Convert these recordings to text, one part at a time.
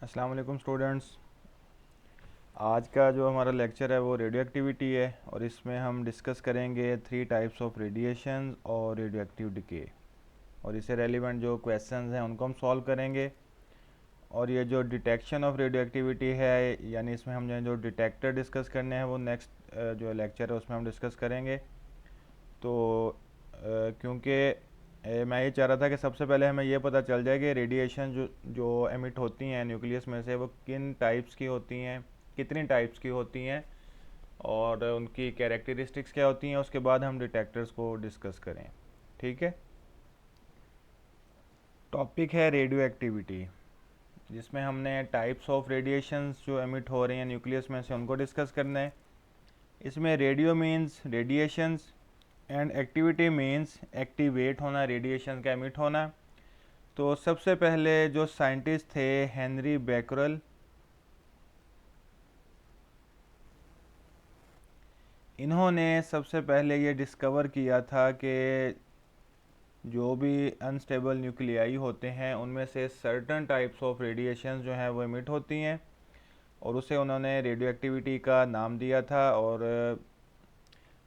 अस्सलाम वालेकुम स्टूडेंट्स। आज का जो हमारा लेक्चर है वो रेडियो एक्टिविटी है और इसमें हम डिस्कस करेंगे 3 टाइप्स ऑफ रेडिएशन और रेडियो एक्टिव डिके और इससे रेलिवेंट जो क्वेश्चंस हैं उनको हम सॉल्व करेंगे। और ये जो डिटेक्शन ऑफ रेडियो एक्टिविटी है यानी इसमें हम जो डिटेक्टर डिस्कस करने हैं वो नेक्स्ट जो लेक्चर है उसमें हम डिस्कस करेंगे। तो क्योंकि मैं ये चाह रहा था कि सबसे पहले हमें ये पता चल जाए कि रेडिएशन जो जो एमिट होती हैं न्यूक्लियस में से वो किन टाइप्स की होती हैं, कितनी टाइप्स की होती हैं और उनकी कैरेक्टरिस्टिक्स क्या होती हैं। उसके बाद हम डिटेक्टर्स को डिस्कस करें। ठीक है। टॉपिक है रेडियो एक्टिविटी, जिसमें हमने टाइप्स ऑफ रेडिएशंस जो एमिट हो रही हैं न्यूक्लियस में से उनको डिस्कस करना है। इसमें radio means radiations and activity means activate होना, रेडिएशन का एमिट होना। तो सबसे पहले जो साइंटिस्ट थे हेनरी बैकरल, इन्होंने सबसे पहले ये डिस्कवर किया था कि जो भी अनस्टेबल न्यूक्लियाई होते हैं उनमें से सर्टन टाइप्स ऑफ रेडिएशन जो हैं वो एमिट होती हैं और उसे उन्होंने रेडियो एक्टिविटी का नाम दिया था। और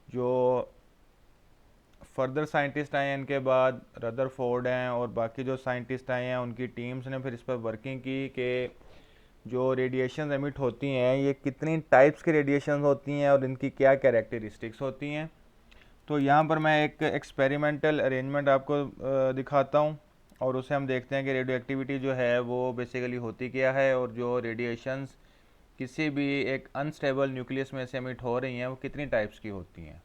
जो फर्दर साइंटिस्ट आए हैं इनके बाद, रदरफोर्ड हैं और बाकी जो साइंटिस्ट आए हैं उनकी टीम्स ने फिर इस पर वर्किंग की कि जो रेडिएशन एमिट होती हैं ये कितनी टाइप्स की रेडिएशन होती हैं और इनकी क्या कैरेक्टरिस्टिक्स होती हैं। तो यहाँ पर मैं एक एक्सपेरिमेंटल अरेंजमेंट आपको दिखाता हूँ और उसे हम देखते हैं कि रेडियो एक्टिविटी जो है वो बेसिकली होती क्या है और जो रेडिएशंस किसी भी एक अनस्टेबल न्यूक्लियस में से एमिट हो रही हैं वो कितनी टाइप्स की होती हैं।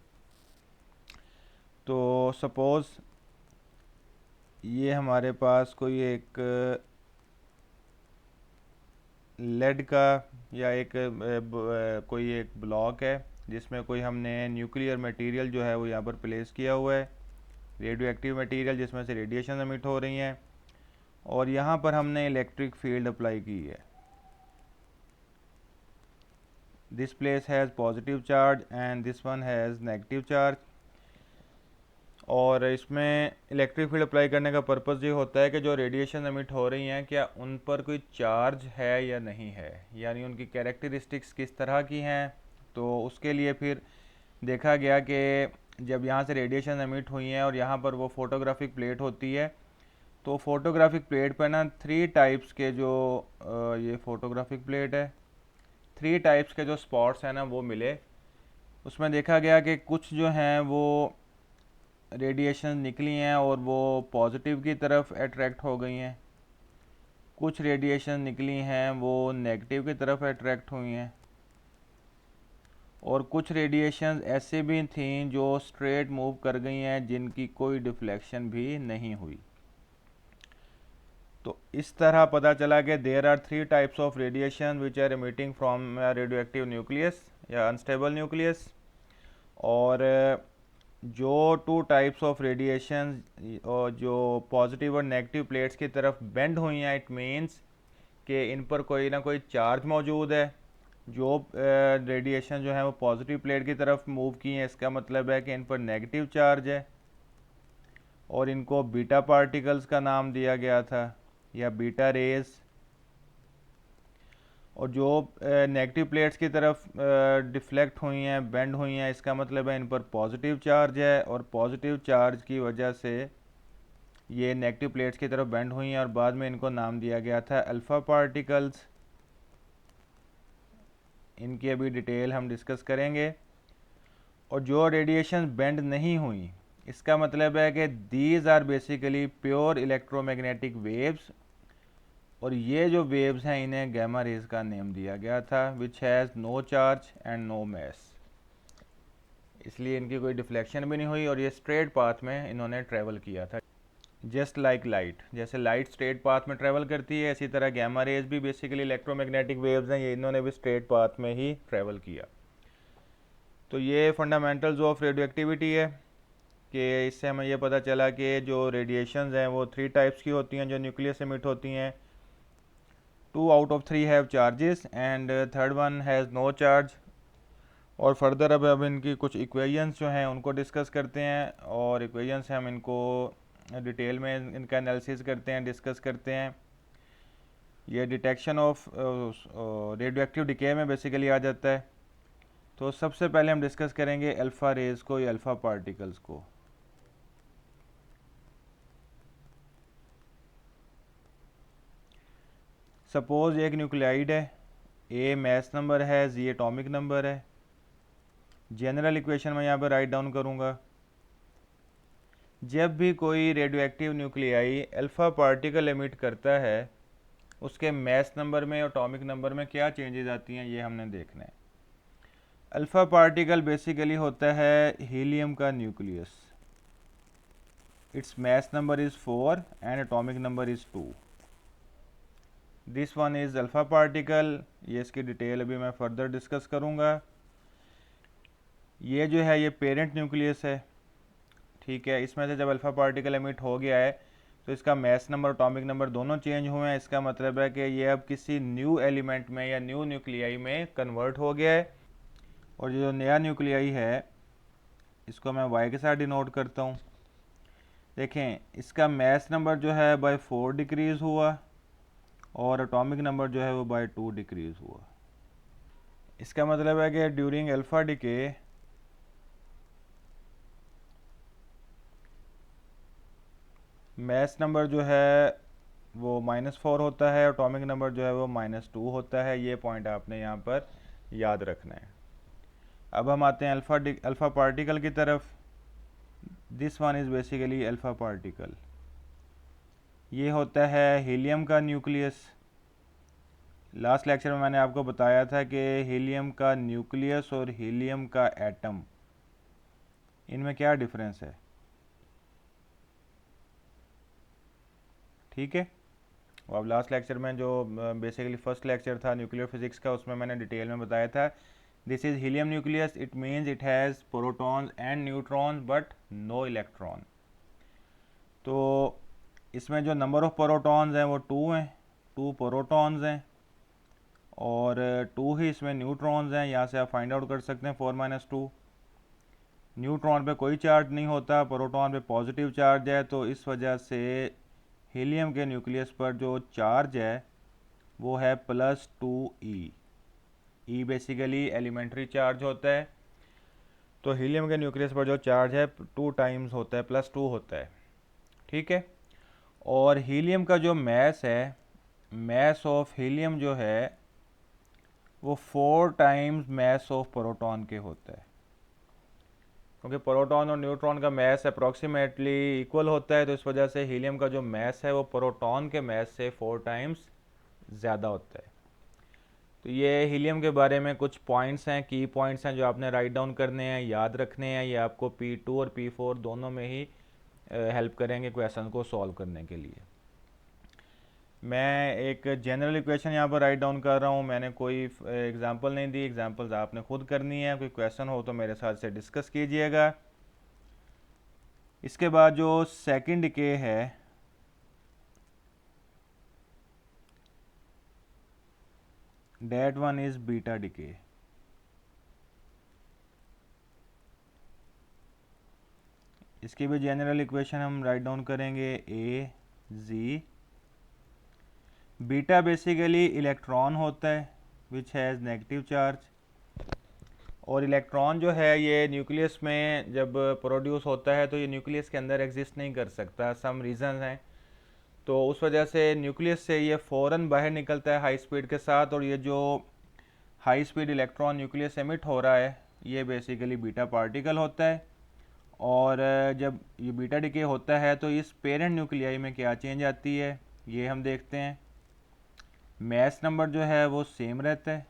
तो सपोज़ ये हमारे पास कोई एक लेड का या एक कोई एक ब्लॉक है जिसमें कोई हमने न्यूक्लियर मटेरियल जो है वो यहाँ पर प्लेस किया हुआ है, रेडियो एक्टिव मटेरियल जिसमें से रेडिएशन एमिट हो रही हैं। और यहाँ पर हमने इलेक्ट्रिक फील्ड अप्लाई की है। This place has positive charge and this one has negative charge. और इसमें इलेक्ट्रिक फील्ड अप्लाई करने का पर्पज़ ये होता है कि जो रेडिएशन एमिट हो रही हैं क्या उन पर कोई चार्ज है या नहीं है, यानी उनकी कैरेक्टरिस्टिक्स किस तरह की हैं। तो उसके लिए फिर देखा गया कि जब यहाँ से रेडिएशन एमिट हुई हैं और यहाँ पर वो फोटोग्राफिक प्लेट होती है तो फोटोग्राफिक प्लेट पर ना 3 टाइप्स के जो ये फोटोग्राफिक प्लेट है, 3 टाइप्स के जो स्पॉट्स हैं ना वो मिले। उसमें देखा गया कि कुछ जो हैं वो रेडिएशन निकली हैं और वो पॉजिटिव की तरफ अट्रैक्ट हो गई हैं, कुछ रेडिएशन निकली हैं वो नेगेटिव की तरफ अट्रैक्ट हुई हैं और कुछ रेडिएशन ऐसे भी थी जो स्ट्रेट मूव कर गई हैं जिनकी कोई डिफ्लेक्शन भी नहीं हुई। तो इस तरह पता चला कि there are 3 types of radiation which are emitting from radio active nucleus या अनस्टेबल न्यूक्लियस। और जो 2 टाइप्स ऑफ रेडिएशन और जो पॉजिटिव और नेगेटिव प्लेट्स की तरफ बेंड हुई हैं, इट मीन्स कि इन पर कोई ना कोई चार्ज मौजूद है। जो रेडिएशन जो है वो पॉजिटिव प्लेट की तरफ मूव की हैं इसका मतलब है कि इन पर नेगेटिव चार्ज है और इनको बीटा पार्टिकल्स का नाम दिया गया था या बीटा रेज। और जो नेगेटिव प्लेट्स की तरफ डिफ्लेक्ट हुई हैं, बेंड हुई हैं, इसका मतलब है इन पर पॉजिटिव चार्ज है और पॉजिटिव चार्ज की वजह से ये नेगेटिव प्लेट्स की तरफ बेंड हुई हैं और बाद में इनको नाम दिया गया था अल्फ़ा पार्टिकल्स। इनकी अभी डिटेल हम डिस्कस करेंगे। और जो रेडिएशन बेंड नहीं हुई इसका मतलब है कि these are basically pure electromagnetic waves और ये जो वेव्स हैं इन्हें गैमा रेज का नेम दिया गया था which has no charge and no mass. इसलिए इनकी कोई डिफ्लेक्शन भी नहीं हुई और ये स्ट्रेट पाथ में इन्होंने ट्रैवल किया था, जस्ट लाइक लाइट। जैसे लाइट स्ट्रेट पाथ में ट्रैवल करती है इसी तरह गैमा रेज भी बेसिकली इलेक्ट्रोमैग्नेटिक वेव्स हैं, ये इन्होंने भी स्ट्रेट पाथ में ही ट्रैवल किया। तो ये फंडामेंटल्स ऑफ रेडियो एक्टिविटी है कि इससे हमें ये पता चला कि जो रेडिएशंस हैं वो 3 टाइप्स की होती हैं जो न्यूक्लियस एमिट होती हैं। 2 out of 3 have charges and third one has no charge. और फर्दर अब इनकी कुछ इक्वेशंस जो हैं उनको डिस्कस करते हैं और इक्वेशंस हम इनको डिटेल में इनका एनालिसिस करते हैं, डिस्कस करते हैं। ये detection of radio active decay में बेसिकली आ जाता है। तो सबसे पहले हम डिस्कस करेंगे अल्फ़ा रेज को या अल्फ़ा पार्टिकल्स को। सपोज एक न्यूक्लियाइड है, ए मैस नंबर है, जी एटॉमिक नंबर है। जनरल इक्वेशन में यहाँ पर राइट डाउन करूँगा। जब भी कोई radio active nuclei alpha particle emit करता है, उसके मैस नंबर में और एटॉमिक नंबर में क्या चेंजेस आती हैं, ये हमने देखना है। अल्फ़ा पार्टिकल बेसिकली होता है हीलियम का nucleus. It's mass number is 4 and atomic number is 2। This one is alpha particle. ये इसकी डिटेल अभी मैं फर्दर डिस्कस करूँगा। ये जो है ये पेरेंट न्यूक्लियस है, ठीक है। इसमें से जब अल्फ़ा पार्टिकल एमिट हो गया है तो इसका मैस नंबर एटॉमिक नंबर दोनों चेंज हुए हैं। इसका मतलब है कि ये अब किसी न्यू एलिमेंट में या न्यू न्यूक्लियाई में कन्वर्ट हो गया है। और ये जो नया न्यूक्लियाई है इसको मैं y के साथ डिनोट करता हूँ। देखें, इसका मैस नंबर जो है बाय 4 डिक्रीज़ हुआ और एटॉमिक नंबर जो है वो बाय 2 डिक्रीज़ हुआ। इसका मतलब है कि during alpha decay mass number जो है वो -4 होता है, एटॉमिक नंबर जो है वो -2 होता है। ये पॉइंट आपने यहाँ पर याद रखना है। अब हम आते हैं अल्फ़ा पार्टिकल की तरफ। This one is basically alpha particle. ये होता है हीलियम का न्यूक्लियस। लास्ट लेक्चर में मैंने आपको बताया था कि हीलियम का न्यूक्लियस और हीलियम का एटम, इनमें क्या डिफरेंस है, ठीक है। और अब लास्ट लेक्चर में जो बेसिकली फर्स्ट लेक्चर था न्यूक्लियर फिजिक्स का, उसमें मैंने डिटेल में बताया था this is helium nucleus, it means it has protons and neutrons but no electron. तो इसमें जो नंबर ऑफ प्रोटॉन्स हैं वो 2 हैं, 2 प्रोटॉन्स हैं और 2 ही इसमें न्यूट्रॉन्स हैं। यहाँ से आप फाइंड आउट कर सकते हैं 4 - 2। न्यूट्रॉन पे कोई चार्ज नहीं होता, प्रोटॉन पे पॉजिटिव चार्ज है। तो इस वजह से हीलियम के न्यूक्लियस पर जो चार्ज है वो है +2e। ई बेसिकली एलिमेंट्री चार्ज होता है। तो हीलियम के न्यूक्लियस पर जो चार्ज है 2 टाइम्स होता है, +2 होता है, ठीक है। और हीलियम का जो मैस है, मैस ऑफ हीलियम जो है वो 4 टाइम्स मैस ऑफ प्रोटॉन के होता है। क्योंकि प्रोटॉन और न्यूट्रॉन का मैस अप्रॉक्सीमेटली इक्वल होता है, तो इस वजह से हीलियम का जो मैस है वो प्रोटॉन के मैस से 4 टाइम्स ज़्यादा होता है। तो ये हीलियम के बारे में कुछ पॉइंट्स हैं, की पॉइंट्स हैं जो आपने राइट डाउन करने हैं, याद रखने हैं। ये आपको P2 और P4 दोनों में ही हेल्प करेंगे क्वेश्चन को सॉल्व करने के लिए। मैं एक जनरल इक्वेशन यहाँ पर राइट डाउन कर रहा हूँ। मैंने कोई एग्जांपल नहीं दी, एग्जांपल्स आपने खुद करनी है। कोई क्वेश्चन हो तो मेरे साथ से डिस्कस कीजिएगा। इसके बाद जो सेकंड डिके है, that one is beta decay. इसकी भी जनरल इक्वेशन हम राइट डाउन करेंगे ए जी। बीटा बेसिकली इलेक्ट्रॉन होता है विच हैज़ नेगेटिव चार्ज, और इलेक्ट्रॉन जो है ये न्यूक्लियस में जब प्रोड्यूस होता है तो ये न्यूक्लियस के अंदर एग्जिस्ट नहीं कर सकता, सम रीज़न हैं। तो उस वजह से न्यूक्लियस से ये फ़ौरन बाहर निकलता है हाई स्पीड के साथ, और ये जो high speed electron nucleus emit हो रहा है ये बेसिकली बीटा पार्टिकल होता है। और जब ये बीटा डिके होता है तो इस पेरेंट न्यूक्लियाई में क्या चेंज आती है ये हम देखते हैं। मैस नंबर जो है वो सेम रहता है,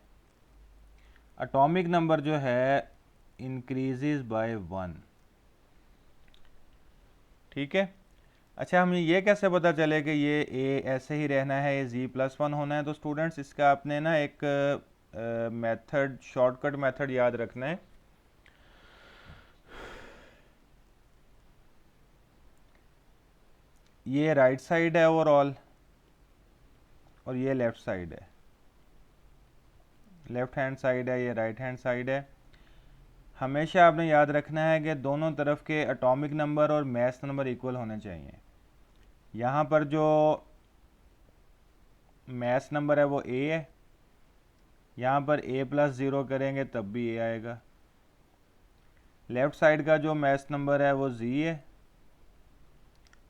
एटॉमिक नंबर जो है इंक्रीजेज बाय 1, ठीक है। अच्छा, हमें ये कैसे पता चले कि ये ए ऐसे ही रहना है, ये Z+1 होना है। तो स्टूडेंट्स इसका आपने ना एक मेथड, शॉर्टकट मेथड याद रखना है। ये राइट साइड है ओवरऑल और ये लेफ़्ट साइड है, लेफ़्ट हैंड साइड है, ये राइट हैंड साइड है। हमेशा आपने याद रखना है कि दोनों तरफ के एटॉमिक नंबर और मैस नंबर इक्वल होने चाहिए। यहाँ पर जो मैथ नंबर है वो ए है, यहाँ पर a+0 करेंगे तब भी a आएगा। लेफ़्ट साइड का जो मैथ नंबर है वो z है,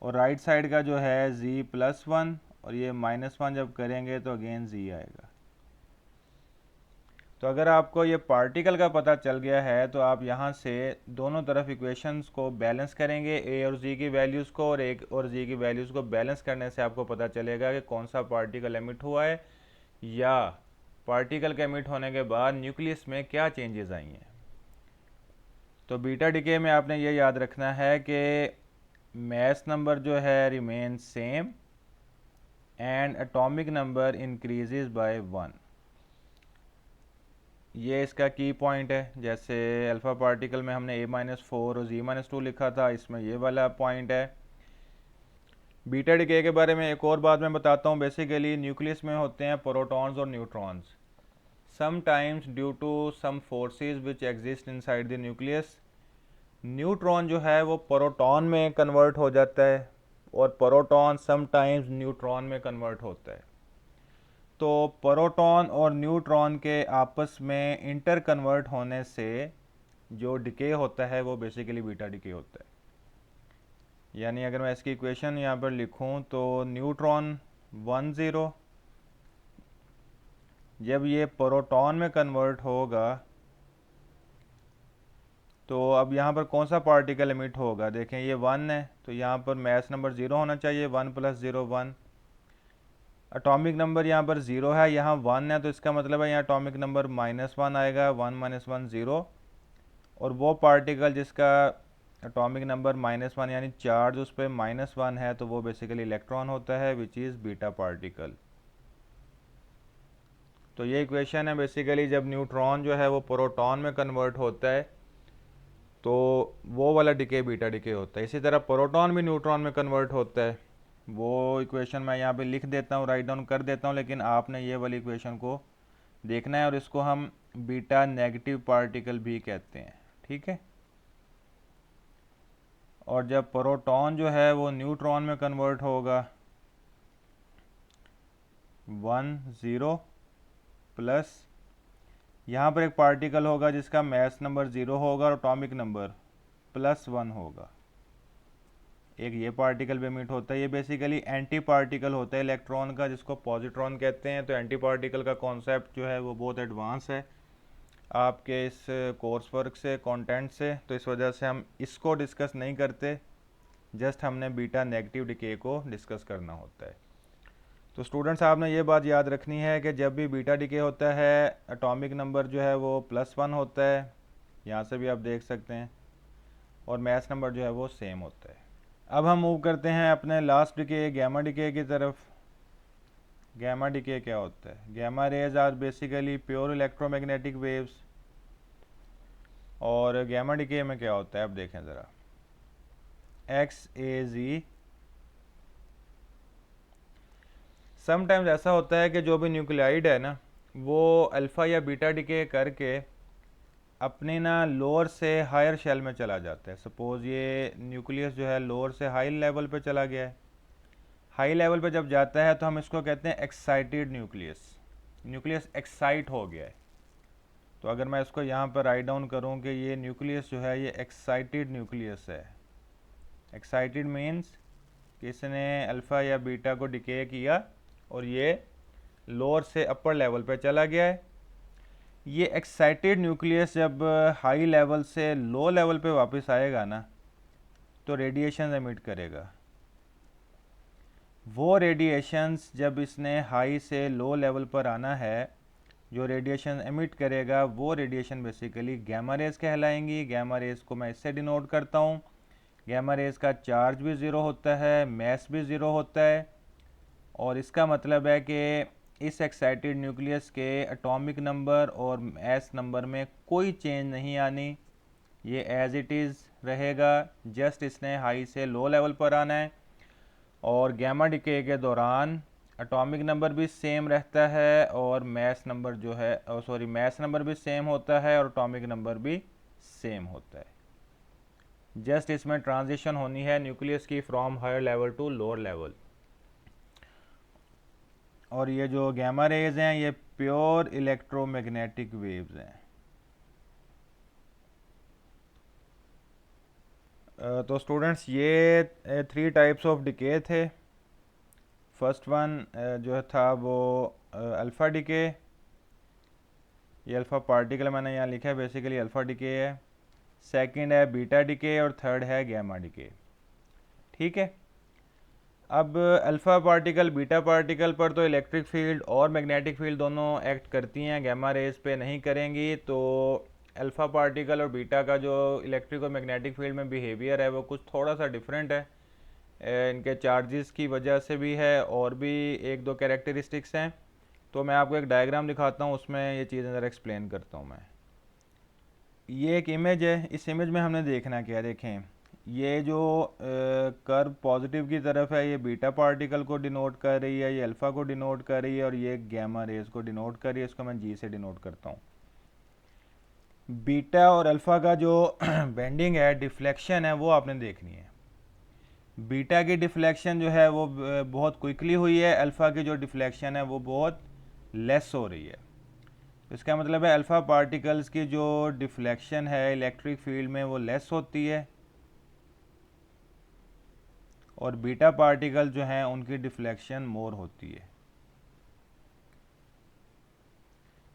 और राइट साइड का जो है z+1, और ये -1 जब करेंगे तो अगेन z आएगा। तो अगर आपको ये पार्टिकल का पता चल गया है तो आप यहाँ से दोनों तरफ इक्वेशंस को बैलेंस करेंगे, a और z की वैल्यूज़ को, और a और z की वैल्यूज़ को बैलेंस करने से आपको पता चलेगा कि कौन सा पार्टिकल एमिट हुआ है, या पार्टिकल के एमिट होने के बाद न्यूक्लियस में क्या चेंजेस आई हैं। तो बीटा डिके में आपने ये याद रखना है कि मास नंबर जो है remain same and atomic number increases by 1। ये इसका की पॉइंट है। जैसे अल्फ़ा पार्टिकल में हमने a-4 और z-2 लिखा था, इसमें ये वाला पॉइंट है। बीटा डिके के बारे में एक और बात मैं बताता हूँ। बेसिकली न्यूक्लियस में होते हैं प्रोटॉन्स और neutrons. Sometimes due to some forces which exist inside the nucleus, neutron जो है वो प्रोटॉन में कन्वर्ट हो जाता है, और प्रोटॉन समटाइम्स न्यूट्रॉन में कन्वर्ट होता है। तो प्रोटॉन और न्यूट्रॉन के आपस में इंटर कन्वर्ट होने से जो डिके होता है वो बेसिकली बीटा डिके होता है। यानी अगर मैं इसकी इक्वेशन यहाँ पर लिखूँ तो न्यूट्रॉन 1 0, जब ये प्रोटॉन में कन्वर्ट होगा तो अब यहाँ पर कौन सा पार्टिकल एमिट होगा। देखें ये 1 है, तो यहाँ पर मास नंबर 0 होना चाहिए, 1 + 0 1। एटॉमिक नंबर यहाँ पर 0 है, यहाँ 1 है, तो इसका मतलब है यहाँ एटॉमिक नंबर -1 आएगा, 1 - 1 0। और वो पार्टिकल जिसका एटॉमिक नंबर -1 यानी चार्ज उस पर -1 है, तो वो बेसिकली इलेक्ट्रॉन होता है, विच इज़ बीटा पार्टिकल। तो ये इक्वेशन है बेसिकली, जब न्यूट्रॉन जो है वो प्रोटॉन में कन्वर्ट होता है तो वो वाला डिके बीटा डिके होता है। इसी तरह प्रोटॉन भी न्यूट्रॉन में कन्वर्ट होता है। वो इक्वेशन मैं यहाँ पे लिख देता हूँ, राइट डाउन कर देता हूँ, लेकिन आपने ये वाली इक्वेशन को देखना है, और इसको हम बीटा नेगेटिव पार्टिकल भी कहते हैं, ठीक है। और जब प्रोटॉन जो है वो न्यूट्रॉन में कन्वर्ट होगा 1 0 प्लस यहाँ पर एक पार्टिकल होगा जिसका मास नंबर 0 होगा और एटॉमिक नंबर +1 होगा, एक ये पार्टिकल भी एमिट होता है। ये बेसिकली एंटी पार्टिकल होता है इलेक्ट्रॉन का, जिसको पॉजिट्रॉन कहते हैं। तो एंटी पार्टिकल का कॉन्सेप्ट जो है वो बहुत एडवांस है आपके इस कोर्स वर्क से, कंटेंट से, तो इस वजह से हम इसको डिस्कस नहीं करते, जस्ट हमने बीटा नेगेटिव डिके को डिस्कस करना होता है। तो स्टूडेंट्स आपने ये बात याद रखनी है कि जब भी बीटा डिके होता है एटॉमिक नंबर जो है वो +1 होता है, यहाँ से भी आप देख सकते हैं, और मास नंबर जो है वो सेम होता है। अब हम मूव करते हैं अपने लास्ट डिके गैमा डिके की तरफ। गैमा डिके क्या होता है? Gamma rays are basically pure electromagnetic waves. और गैमा डिके में क्या होता है अब देखें ज़रा, XAZ। समटाइम्स ऐसा होता है कि जो भी न्यूक्लियाइड है ना, वो अल्फ़ा या बीटा डिके करके अपने ना लोअर से हायर शेल में चला जाता है। सपोज़ ये न्यूक्लियस जो है लोअर से हाई लेवल पे चला गया है। हाई लेवल पे जब जाता है तो हम इसको कहते हैं एक्साइटेड न्यूक्लियस। न्यूक्लियस एक्साइट हो गया है। तो अगर मैं इसको यहाँ पर राइट डाउन करूँ कि ये न्यूक्लियस जो है ये एक्साइटेड न्यूक्लियस है। एक्साइटेड मीन्स कि इसने अल्फ़ा या बीटा को डिके किया और ये लोअर से अपर लेवल पे चला गया है। ये एक्साइटेड न्यूक्लियस जब हाई लेवल से लो लेवल पे वापस आएगा ना, तो रेडिएशन एमिट करेगा। वो रेडिएशंस जब इसने हाई से लो लेवल पर आना है, जो रेडिएशन एमिट करेगा वो रेडिएशन बेसिकली गैमा रेज कहलाएंगी। गैमा रेज को मैं इससे डिनोट करता हूँ। गैमा रेज का चार्ज भी ज़ीरो होता है, मास भी ज़ीरो होता है, और इसका मतलब है कि इस एक्साइटेड न्यूक्लियस के एटॉमिक नंबर और मास नंबर में कोई चेंज नहीं आनी, ये एज इट इज़ रहेगा। जस्ट इसने हाई से लो लेवल पर आना है। और गैमा डिके के दौरान एटॉमिक नंबर भी सेम रहता है और मास नंबर जो है मास नंबर भी सेम होता है और एटॉमिक नंबर भी सेम होता है। जस्ट इसमें ट्रांजिशन होनी है न्यूक्लियस की from higher level to lower level. और ये जो गैमा रेज हैं ये प्योर इलेक्ट्रोमैग्नेटिक वेव्स हैं। तो स्टूडेंट्स ये 3 टाइप्स ऑफ डिके थे। फर्स्ट वन जो था वो अल्फ़ा डिके, ये अल्फ़ा पार्टिकल मैंने यहाँ लिखा है, बेसिकली अल्फ़ा डिके है। सेकंड है बीटा डिके और थर्ड है गैमा डिके। ठीक है, अब अल्फ़ा पार्टिकल बीटा पार्टिकल पर तो इलेक्ट्रिक फील्ड और मैग्नेटिक फील्ड दोनों एक्ट करती हैं, गैमा रेज पे नहीं करेंगी। तो अल्फ़ा पार्टिकल और बीटा का जो इलेक्ट्रिक और मैग्नेटिक फील्ड में बिहेवियर है वो कुछ थोड़ा सा डिफरेंट है। इनके चार्जेस की वजह से भी है और भी एक दो कैरेक्टरिस्टिक्स हैं। तो मैं आपको एक डायग्राम दिखाता हूँ, उसमें ये चीज़ें ज़रा एक्सप्लेन करता हूँ मैं। ये एक इमेज है, इस इमेज में हमने देखना क्या है, देखें ये जो कर्व पॉजिटिव की तरफ है ये बीटा पार्टिकल को डिनोट कर रही है, ये अल्फ़ा को डिनोट कर रही है और ये गैमा रेज को डिनोट कर रही है। इसको मैं जी से डिनोट करता हूँ। बीटा और अल्फ़ा का जो बेंडिंग है, डिफ्लेक्शन है, वो आपने देखनी है। बीटा की डिफ्लेक्शन जो है वो बहुत क्विकली हुई है, अल्फ़ा की जो डिफ्लेक्शन है वो बहुत लेस हो रही है। इसका मतलब है अल्फ़ा पार्टिकल्स की जो डिफ्लेक्शन है इलेक्ट्रिक फील्ड में वो लेस होती है और बीटा पार्टिकल जो हैं उनकी डिफ्लेक्शन मोर होती है।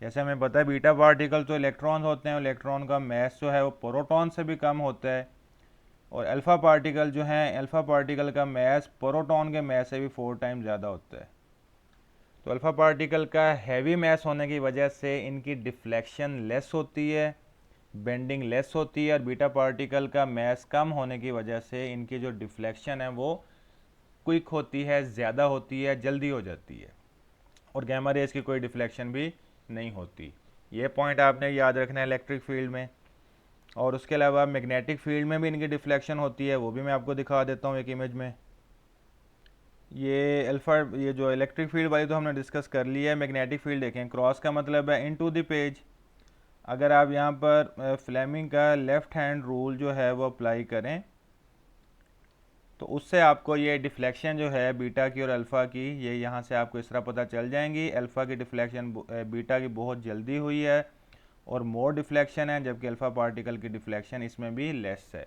जैसे हमें पता है बीटा पार्टिकल तो इलेक्ट्रॉन होते हैं, इलेक्ट्रॉन का मैस जो है वो प्रोटॉन से भी कम होता है। और अल्फ़ा पार्टिकल जो हैं, अल्फ़ा पार्टिकल का मैस प्रोटॉन के मैस से भी 4 टाइम ज़्यादा होता है। तो अल्फ़ा पार्टिकल का हैवी मैस होने की वजह से इनकी डिफ्लेक्शन लेस होती है, बेंडिंग लेस होती है। और बीटा पार्टिकल का मैस कम होने की वजह से इनकी जो डिफ्लेक्शन है वो क्विक होती है, ज़्यादा होती है, जल्दी हो जाती है। और गैमा रेज की कोई डिफ्लेक्शन भी नहीं होती। ये पॉइंट आपने याद रखना है इलेक्ट्रिक फील्ड में। और उसके अलावा मैग्नेटिक फील्ड में भी इनकी डिफ्लेक्शन होती है, वो भी मैं आपको दिखा देता हूँ एक इमेज में। ये जो इलेक्ट्रिक फील्ड वाली तो हमने डिस्कस कर लिया है। मैग्नेटिक फील्ड देखें, क्रॉस का मतलब है इनटू द पेज। अगर आप यहाँ पर फ्लेमिंग का लेफ्ट हैंड रूल जो है वो अप्लाई करें तो उससे आपको ये डिफ्लेक्शन जो है बीटा की और अल्फ़ा की, ये यहाँ से आपको इस तरह पता चल जाएंगी। अल्फ़ा की डिफ्लेक्शन बीटा की बहुत जल्दी हुई है और मोर डिफ्लेक्शन है, जबकि अल्फ़ा पार्टिकल की डिफ्लेक्शन इसमें भी लेस है।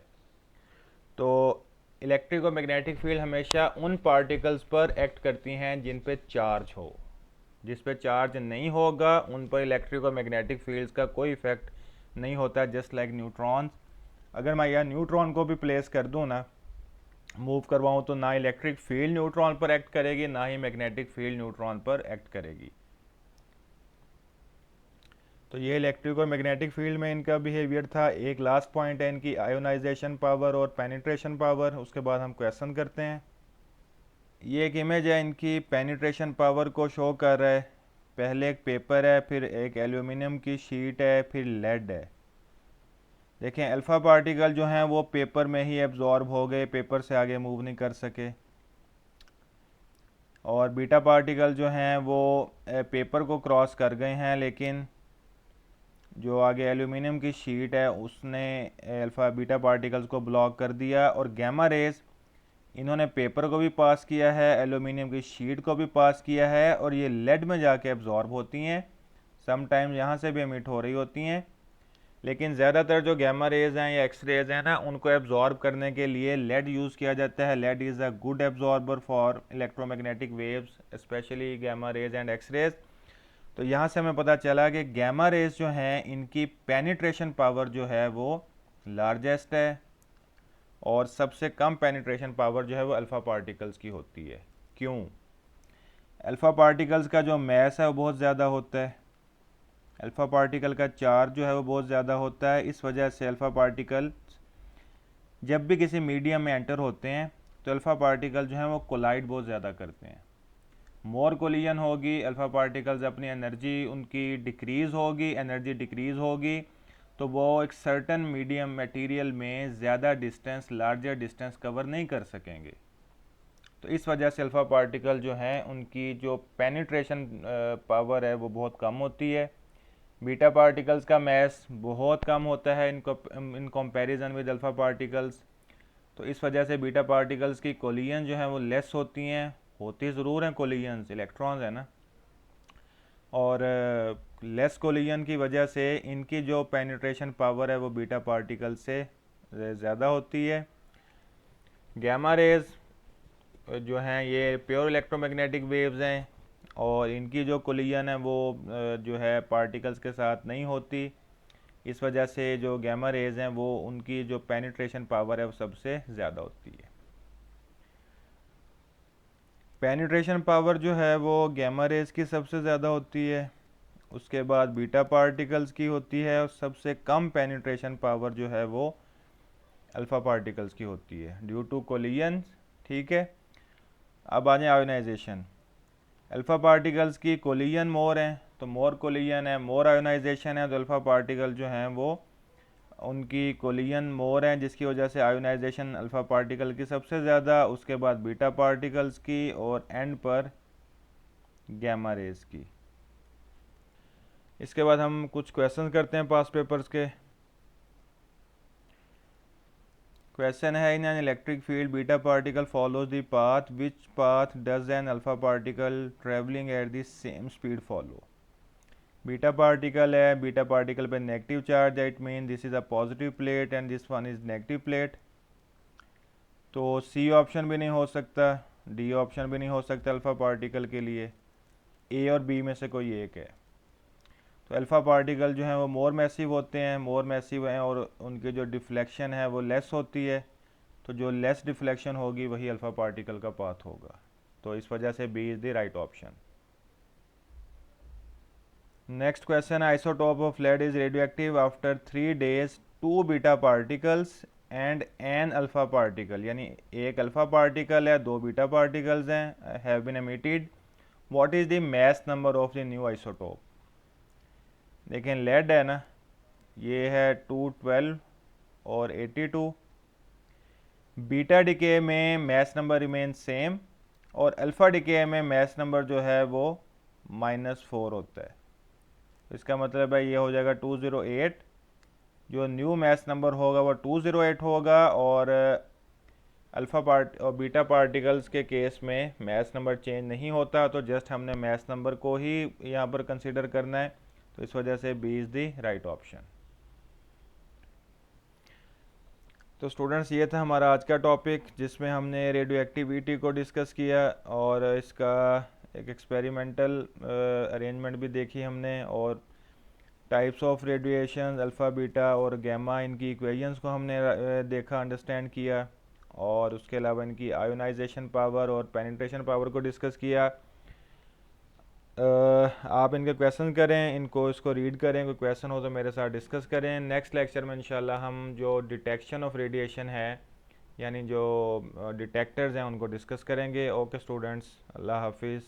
तो इलेक्ट्रिक और मैग्नेटिक फील्ड हमेशा उन पार्टिकल्स पर एक्ट करती हैं जिन पे चार्ज हो। जिस पे चार्ज नहीं होगा उन पर इलेक्ट्रिक और मैग्नेटिक फील्ड्स का कोई इफेक्ट नहीं होता, जस्ट लाइक न्यूट्रॉन्स। अगर मैं यहाँ न्यूट्रॉन को भी प्लेस कर दूँ ना, मूव करवाऊँ, तो ना इलेक्ट्रिक फील्ड न्यूट्रॉन पर एक्ट करेगी, ना ही मैग्नेटिक फील्ड न्यूट्रॉन पर एक्ट करेगी। तो ये इलेक्ट्रिक और मैग्नेटिक फील्ड में इनका बिहेवियर था। एक लास्ट पॉइंट है इनकी आयोनाइजेशन पावर और पेनिट्रेशन पावर, उसके बाद हम क्वेश्चन करते हैं। ये एक इमेज है, इनकी पेनिट्रेशन पावर को शो कर रहा है। पहले एक पेपर है, फिर एक एल्यूमिनियम की शीट है, फिर लेड है। देखें अल्फ़ा पार्टिकल जो हैं वो पेपर में ही एब्जॉर्ब हो गए, पेपर से आगे मूव नहीं कर सके। और बीटा पार्टिकल जो हैं वो पेपर को क्रॉस कर गए हैं, लेकिन जो आगे एल्यूमिनियम की शीट है उसने अल्फ़ा बीटा पार्टिकल्स को ब्लॉक कर दिया। और गैमा रेज इन्होंने पेपर को भी पास किया है, एल्यूमिनियम की शीट को भी पास किया है, और ये लेड में जाके एब्जॉर्ब होती हैं। समटाइम्स यहाँ से भी एमिट हो रही होती हैं, लेकिन ज़्यादातर जो गैमा रेज हैं या एक्स रेज हैं ना, उनको एब्जॉर्ब करने के लिए लेड यूज़ किया जाता है। Lead is a good absorber for electromagnetic waves, specially gamma rays and x rays. तो यहाँ से हमें पता चला कि गैमा रेज जो हैं इनकी पेनिट्रेशन पावर जो है वो लार्जेस्ट है, और सबसे कम पेनिट्रेशन पावर जो है वो अल्फ़ा पार्टिकल्स की होती है। क्यों? अल्फ़ा पार्टिकल्स का जो मैस है वो बहुत ज़्यादा होता है, अल्फ़ा पार्टिकल का चार्ज जो है वो बहुत ज़्यादा होता है। इस वजह से अल्फ़ा पार्टिकल जब भी किसी मीडियम में एंटर होते हैं तो अल्फ़ा पार्टिकल जो हैं वो कोलाइड बहुत ज़्यादा करते हैं। मोर कोलिजन होगी, अल्फ़ा पार्टिकल्स अपनी एनर्जी उनकी डिक्रीज़ होगी, एनर्जी डिक्रीज़ होगी, तो वो एक सर्टन मीडियम मटेरियल में ज़्यादा डिस्टेंस, लार्जर डिस्टेंस कवर नहीं कर सकेंगे। तो इस वजह से अल्फ़ा पार्टिकल जो हैं उनकी जो पेनिट्रेशन पावर है वो बहुत कम होती है। बीटा पार्टिकल्स का मैस बहुत कम होता है in comparison with alpha particles. तो इस वजह से बीटा पार्टिकल्स की कोलिजन जो है वो लेस होती हैं। होती ज़रूर हैं कोलिजन्स, इलेक्ट्रॉन्स है ना, और लेस कोलिजन की वजह से इनकी जो पेनिट्रेशन पावर है वो बीटा पार्टिकल से ज़्यादा होती है। गैमा रेज जो हैं ये प्योर इलेक्ट्रोमैग्नेटिक वेव्स हैं और इनकी जो कोलिजन है वो जो है पार्टिकल्स के साथ नहीं होती। इस वजह से जो गैमा रेज हैं वो उनकी जो पेनिट्रेशन पावर है वो सबसे ज़्यादा होती है। पेनिट्रेशन पावर जो है वो गैमा रेज की सबसे ज़्यादा होती है, उसके बाद बीटा पार्टिकल्स की होती है और सबसे कम पेनिट्रेशन पावर जो है वो अल्फ़ा पार्टिकल्स की होती है ड्यू टू कोलिजन। ठीक है, अब आ जाए आयोनाइजेशन। अल्फ़ा पार्टिकल्स की कोलिजन मोर हैं तो मोर कोलिजन है, मोर आयोनाइजेशन है तो अल्फ़ा पार्टिकल जो हैं वो उनकी कोलिजन मोर हैं जिसकी वजह से आयोनाइजेशन अल्फ़ा पार्टिकल की सबसे ज़्यादा, उसके बाद बीटा पार्टिकल्स की और एंड पर गैमा रेज की। इसके बाद हम कुछ क्वेश्चन करते हैं पास्ट पेपर्स के। क्वेश्चन है in an electric field beta particle follows the path, which path does N alpha particle travelling at the same speed follow. Beta particle है, बीटा पार्टिकल पे नेगेटिव चार्ज है, it mean this is a positive plate and this one is negative plate. तो C option भी नहीं हो सकता, D option भी नहीं हो सकता अल्फा पार्टिकल के लिए, ए और बी में से कोई एक है। तो अल्फ़ा पार्टिकल जो हैं वो मोर मैसिव होते हैं, मोर मैसिव हैं और उनकी जो डिफ्लेक्शन है वो लेस होती है, तो जो लेस डिफ्लेक्शन होगी वही अल्फ़ा पार्टिकल का पाथ होगा। तो इस वजह से b is the right option. Next question, isotope of lead is radio active after 3 days 2 beta particles and an alpha particle, यानी एक अल्फ़ा पार्टिकल है, 2 बीटा पार्टिकल्स हैं, have been emitted. What is the mass number of the new isotope. देखें lead है ना, ये है 212 और 82। बीटा डिके में मैस नंबर रिमेन सेम और अल्फ़ा डिके में मैस नंबर जो है वो -4 होता है। इसका मतलब है ये हो जाएगा 208, जो न्यू मैस नंबर होगा वो 208 होगा और अल्फ़ा पार्ट और बीटा पार्टिकल्स के केस में मैस नंबर चेंज नहीं होता, तो जस्ट हमने मैस नंबर को ही यहाँ पर कंसिडर करना है, तो इस वजह से b is the right option. तो स्टूडेंट्स ये था हमारा आज का टॉपिक जिसमें हमने रेडियो एक्टिविटी को डिस्कस किया और इसका एक एक्सपेरिमेंटल अरेंजमेंट भी देखी हमने और types of radiation alpha beta और गैमा इनकी इक्वेशंस को हमने देखा, अंडरस्टैंड किया और उसके अलावा इनकी आयोनाइजेशन पावर और पेनिट्रेशन पावर को डिस्कस किया। आप इनके क्वेश्चन करें, इनको इसको रीड करें, कोई क्वेश्चन हो तो मेरे साथ डिस्कस करें। नेक्स्ट लेक्चर में इंशाल्लाह हम जो डिटेक्शन ऑफ रेडिएशन है यानी जो डिटेक्टर्स हैं उनको डिस्कस करेंगे। ओके स्टूडेंट्स, अल्लाह हाफिज़।